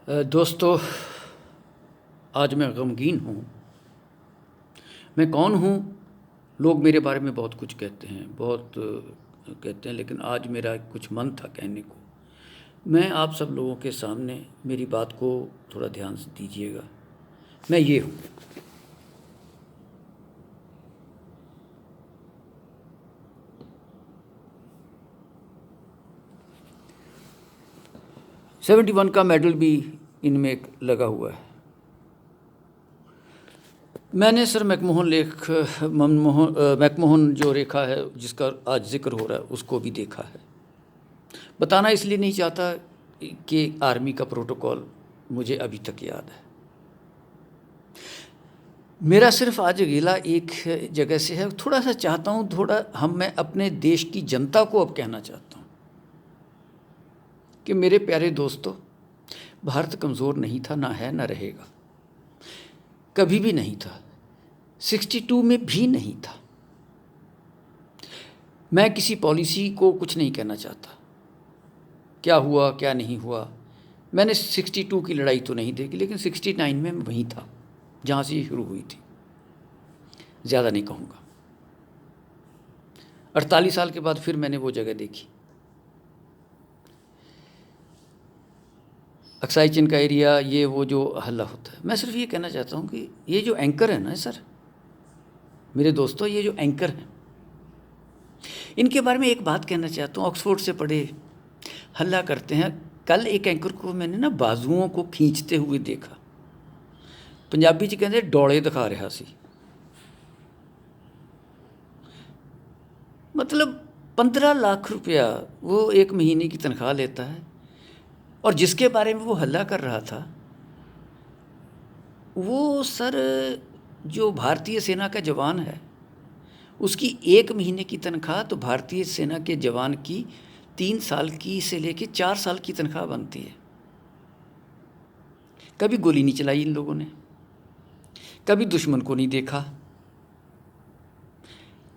दोस्तों, आज मैं गमगीन हूँ। मैं कौन हूँ? लोग मेरे बारे में बहुत कुछ कहते हैं, बहुत कहते हैं, लेकिन आज मेरा कुछ मन था कहने को। मैं आप सब लोगों के सामने मेरी बात को थोड़ा ध्यान से दीजिएगा। मैं ये हूँ। सेवेंटी 71 का मेडल भी इनमें एक लगा हुआ है। मैंने सर मैकमोहन जो रेखा है, जिसका आज जिक्र हो रहा है, उसको भी देखा है। बताना इसलिए नहीं चाहता कि आर्मी का प्रोटोकॉल मुझे अभी तक याद है। मेरा सिर्फ आज गिला एक जगह से है। थोड़ा सा चाहता हूँ, मैं अपने देश की जनता को अब कहना चाहता हूँ कि मेरे प्यारे दोस्तों, भारत कमज़ोर नहीं था, ना है, ना रहेगा, कभी भी नहीं था, 62 में भी नहीं था। मैं किसी पॉलिसी को कुछ नहीं कहना चाहता, क्या हुआ क्या नहीं हुआ। मैंने 62 की लड़ाई तो नहीं देखी, लेकिन 69 में मैं वहीं था जहाँ से ये शुरू हुई थी। ज़्यादा नहीं कहूँगा। 48 साल के बाद फिर मैंने वो जगह देखी, अक्साई चिन का एरिया, ये वो जो हल्ला होता है। मैं सिर्फ ये कहना चाहता हूँ कि ये जो एंकर है ना सर, मेरे दोस्तों, ये जो एंकर हैं, इनके बारे में एक बात कहना चाहता हूँ। ऑक्सफोर्ड से पढ़े, हल्ला करते हैं। कल एक एंकर को मैंने ना बाजुओं को खींचते हुए देखा। पंजाबी च कहते डोले दिखा रहा सी। मतलब 15 लाख रुपया वो एक महीने की तनख्वाह लेता है, और जिसके बारे में वो हल्ला कर रहा था, वो सर जो भारतीय सेना का जवान है, उसकी एक महीने की तनख्वाह तो भारतीय सेना के जवान की 3 साल की से लेके 4 साल की तनख्वाह बनती है। कभी गोली नहीं चलाई इन लोगों ने, कभी दुश्मन को नहीं देखा,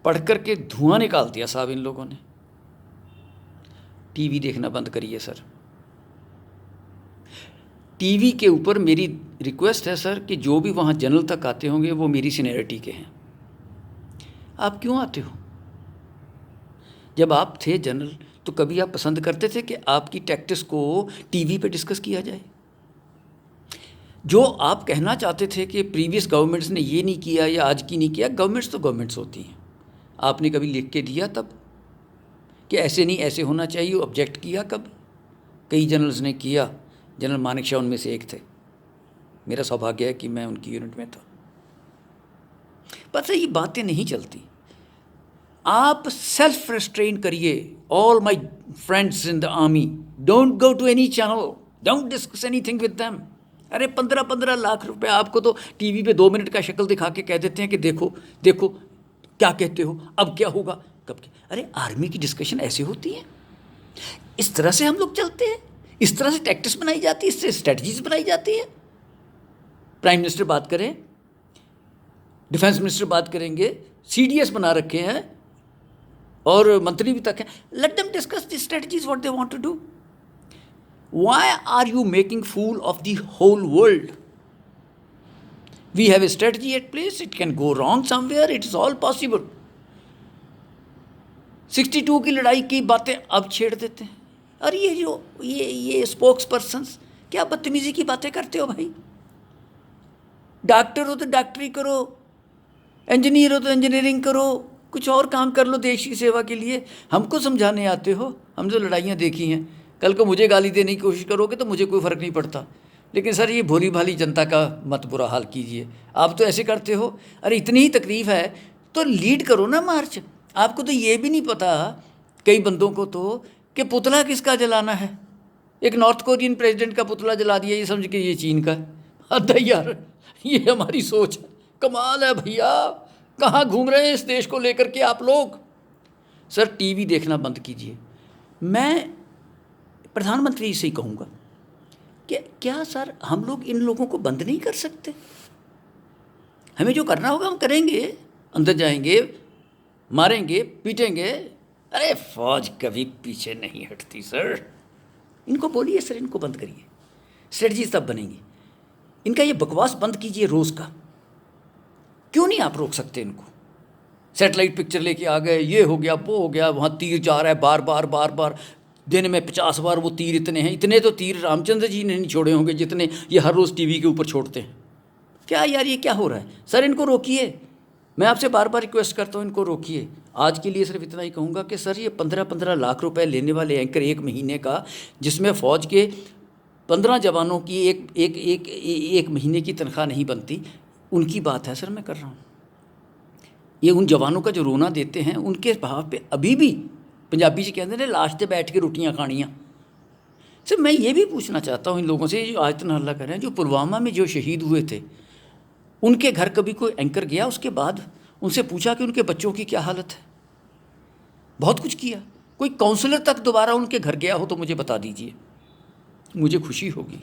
पढ़ कर के धुआं निकाल दिया साहब इन लोगों ने। टीवी देखना बंद करिए सर। टीवी के ऊपर मेरी रिक्वेस्ट है सर कि जो भी वहाँ जनरल तक आते होंगे वो मेरी सीनियरिटी के हैं। आप क्यों आते हो? जब आप थे जनरल तो कभी आप पसंद करते थे कि आपकी टैक्टिक्स को टीवी पे डिस्कस किया जाए? जो आप कहना चाहते थे कि प्रीवियस गवर्नमेंट्स ने ये नहीं किया या आज की नहीं किया, गवर्नमेंट्स तो गवर्नमेंट्स होती हैं। आपने कभी लिख के दिया तब कि ऐसे नहीं, ऐसे होना चाहिए? ऑब्जेक्ट किया कब? कई जनरल्स ने किया। जनरल मानेक शॉ उनमें से एक थे। मेरा सौभाग्य है कि मैं उनकी यूनिट में था। पता है, ये बातें नहीं चलती। आप सेल्फ रेस्ट्रेन करिए। All my friends in the army, don't go to any channel, don't discuss anything with them. अरे 15-15 लाख रुपए आपको तो टीवी पे 2 मिनट का शक्ल दिखा के कह देते हैं कि देखो देखो क्या कहते हो, अब क्या होगा, कब क्या। अरे आर्मी की डिस्कशन ऐसे होती है, इस तरह से हम लोग चलते हैं, इस तरह से टैक्टिक्स बनाई जाती है, इससे स्ट्रेटजीज बनाई जाती है। प्राइम मिनिस्टर बात करें, डिफेंस मिनिस्टर बात करेंगे, सीडीएस बना रखे हैं और मंत्री भी तक हैं। Let them discuss the strategies what they want to do. Why are you making fool of the whole world? We have a strategy at place, it can go wrong somewhere, it is all possible. 62 की लड़ाई की बातें अब छेड़ देते हैं। और ये जो ये स्पोक्स पर्सन्स, क्या बदतमीजी की बातें करते हो भाई? डॉक्टर हो तो डॉक्टरी करो, इंजीनियर हो तो इंजीनियरिंग करो, कुछ और काम कर लो देश की सेवा के लिए। हमको समझाने आते हो? हम जो लड़ाइयाँ देखी हैं, कल को मुझे गाली देने की कोशिश करोगे तो मुझे कोई फ़र्क नहीं पड़ता, लेकिन सर ये भोली भाली जनता का मत बुरा हाल कीजिए। आप तो ऐसे करते हो। अरे इतनी ही तकलीफ़ है तो लीड करो ना मार्च। आपको तो ये भी नहीं पता, कई बंदों को तो, कि पुतला किसका जलाना है। एक नॉर्थ कोरियन प्रेसिडेंट का पुतला जला दिया, ये समझ के ये चीन का। हद है यार, ये हमारी सोच है। कमाल है भैया, कहाँ घूम रहे हैं इस देश को लेकर के आप लोग? सर टीवी देखना बंद कीजिए। मैं प्रधानमंत्री से ही कहूँगा कि क्या सर हम लोग इन लोगों को बंद नहीं कर सकते? हमें जो करना होगा हम करेंगे, अंदर जाएंगे, मारेंगे, पीटेंगे। अरे फौज कभी पीछे नहीं हटती सर। इनको बोलिए सर, इनको बंद करिए। स्ट्रेटजीज तब बनेंगी। इनका ये बकवास बंद कीजिए रोज़ का। क्यों नहीं आप रोक सकते इनको? सैटेलाइट पिक्चर लेके आ गए, ये हो गया वो हो गया, वहाँ तीर जा रहा है बार बार, दिन में 50 बार वो तीर इतने हैं। इतने तो तीर रामचंद्र जी ने नहीं छोड़े होंगे जितने ये हर रोज़ टीवी के ऊपर छोड़ते हैं। क्या यार ये क्या हो रहा है? सर इनको रोकिए, मैं आपसे बार बार रिक्वेस्ट करता हूँ, इनको रोकिए। आज के लिए सिर्फ इतना ही कहूँगा कि सर ये 15-15 लाख रुपए लेने वाले एंकर एक महीने का, जिसमें फ़ौज के 15 जवानों की एक महीने की तनख्वाह नहीं बनती, उनकी बात है सर मैं कर रहा हूँ। ये उन जवानों का जो रोना देते हैं उनके भाव पे अभी भी पंजाबी जी कहते हैं लाश पे बैठ के रोटियाँ खानियाँ। सर मैं ये भी पूछना चाहता हूँ इन लोगों से जो आज इतना हल्ला कर रहे हैं, जो पुलवामा में जो शहीद हुए थे उनके घर कभी कोई एंकर गया उसके बाद उनसे पूछा कि उनके बच्चों की क्या हालत है? बहुत कुछ किया। कोई काउंसलर तक दोबारा उनके घर गया हो तो मुझे बता दीजिए, मुझे खुशी होगी।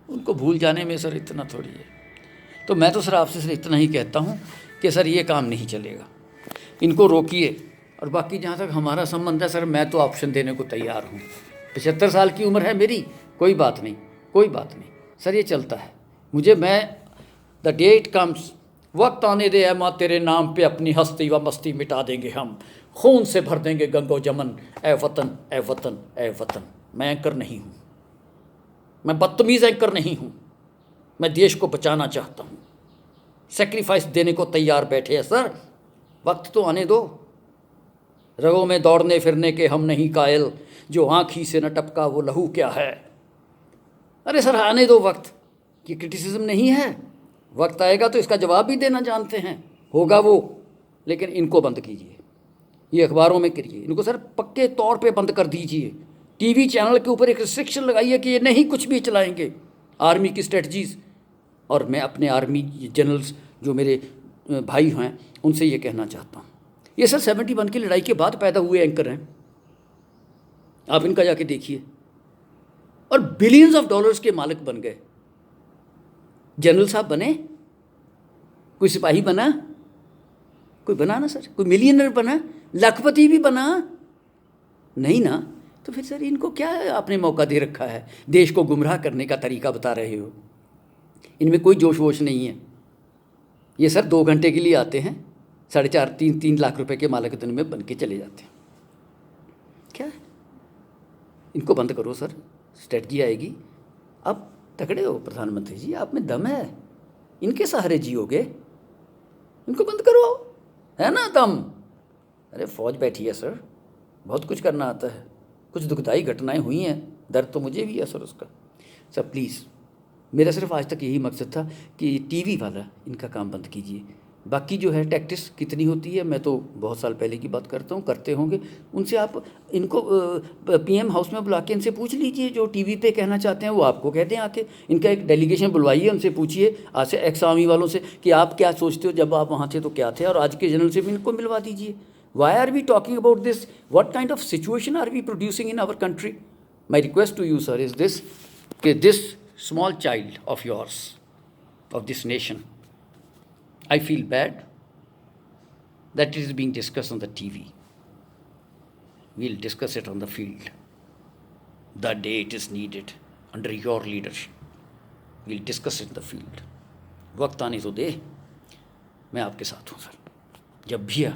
उनको भूल जाने में सर इतना थोड़ी है। तो मैं तो सर आपसे सर इतना ही कहता हूँ कि सर ये काम नहीं चलेगा, इनको रोकिए। और बाकी जहाँ तक हमारा संबंध है सर, मैं तो ऑप्शन देने को तैयार हूँ। 75 साल की उम्र है मेरी, कोई बात नहीं सर, ये चलता है। मैं द डे इट कम्स, वक्त आने दे ऐ माँ तेरे नाम पे अपनी हस्ती व मस्ती मिटा देंगे हम, खून से भर देंगे गंगो जमन, ए वतन ए वतन ए वतन। मैं एंकर नहीं हूँ, मैं बदतमीज़ एंकर नहीं हूँ, मैं देश को बचाना चाहता हूँ। सेक्रीफाइस देने को तैयार बैठे हैं सर, वक्त तो आने दो। रगों में दौड़ने फिरने के हम नहीं कायल, जो आँखी से न टपका वो लहू क्या है। अरे सर आने दो वक्त, ये क्रिटिसिज्म नहीं है। वक्त आएगा तो इसका जवाब भी देना जानते हैं, होगा वो। लेकिन इनको बंद कीजिए, ये अखबारों में करिए, इनको सर पक्के तौर पे बंद कर दीजिए। टीवी चैनल के ऊपर एक रिस्ट्रिक्शन लगाइए कि ये नहीं कुछ भी चलाएंगे आर्मी की स्ट्रेटजीज़। और मैं अपने आर्मी जनरल्स जो मेरे भाई हैं उनसे ये कहना चाहता हूँ, ये सर 71 की लड़ाई के बाद पैदा हुए एंकर हैं, आप इनका जाके देखिए, और बिलियंस ऑफ डॉलर्स के मालिक बन गए। जनरल साहब बने, कोई सिपाही बना, कोई बना ना सर, कोई मिलियनर बना, लखपति भी बना नहीं ना। तो फिर सर इनको क्या आपने मौका दे रखा है? देश को गुमराह करने का तरीका बता रहे हो। इनमें कोई जोश वोश नहीं है। ये सर 2 घंटे के लिए आते हैं, 4.5-3 लाख रुपए के मालिक दिन में बन के चले जाते हैं। क्या है? इनको बंद करो सर, स्ट्रेटजी आएगी। अब तगड़े हो प्रधानमंत्री जी, आप में दम है, इनके सहारे जियोगे, इनको बंद करो, है ना दम। अरे फौज बैठी है सर, बहुत कुछ करना आता है। कुछ दुखदाई घटनाएं हुई हैं, दर्द तो मुझे भी है सर उसका। सर प्लीज़, मेरा सिर्फ आज तक यही मकसद था कि टीवी वाला इनका काम बंद कीजिए। बाकी जो है टैक्टिस कितनी होती है, मैं तो बहुत साल पहले की बात करता हूँ, करते होंगे उनसे आप इनको पीएम हाउस में बुला के इनसे पूछ लीजिए, जो टीवी पे कहना चाहते हैं वो आपको कहते हैं आके। इनका एक डेलीगेशन बुलवाइए, उनसे पूछिए आज से एक्स आर्मी वालों से कि आप क्या सोचते हो, जब आप वहाँ थे तो क्या थे, और आज के जनरल से भी इनको मिलवा दीजिए। Why are we talking about this? What kind of situation are we producing in our country? My request to you sir is this कि this small child of yours, of this nation, I feel bad that it is being discussed on the TV. We'll discuss it on the field. The day it is needed, under your leadership, we'll discuss it in the field. वक्त आने तो दे, मैं आपके साथ हूँ sir. जब भी आ,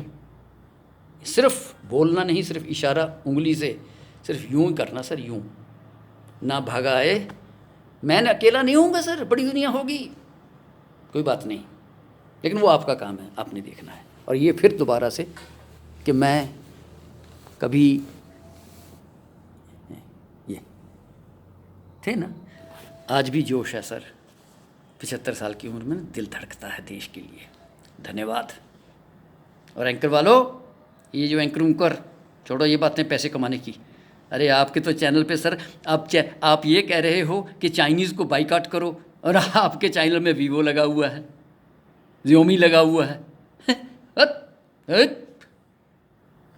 सिर्फ बोलना नहीं, सिर्फ इशारा उंगली से, सिर्फ यूँ ही करना सर, यूँ ना भागा आए। मैं अकेला नहीं होऊंगा सर, बड़ी दुनिया होगी, कोई बात नहीं, लेकिन वो आपका काम है, आपने देखना है। और ये फिर दोबारा से कि मैं कभी ये थे ना, आज भी जोश है सर। 75 साल की उम्र में दिल धड़कता है देश के लिए। धन्यवाद। और एंकर वालों, ये जो एंकर छोड़ो ये बातें पैसे कमाने की। अरे आपके तो चैनल पे सर आप ये कह रहे हो कि चाइनीज़ को बाइकाट करो, और आपके चैनल में वीवो लगा हुआ है, Xiaomi लगा हुआ है।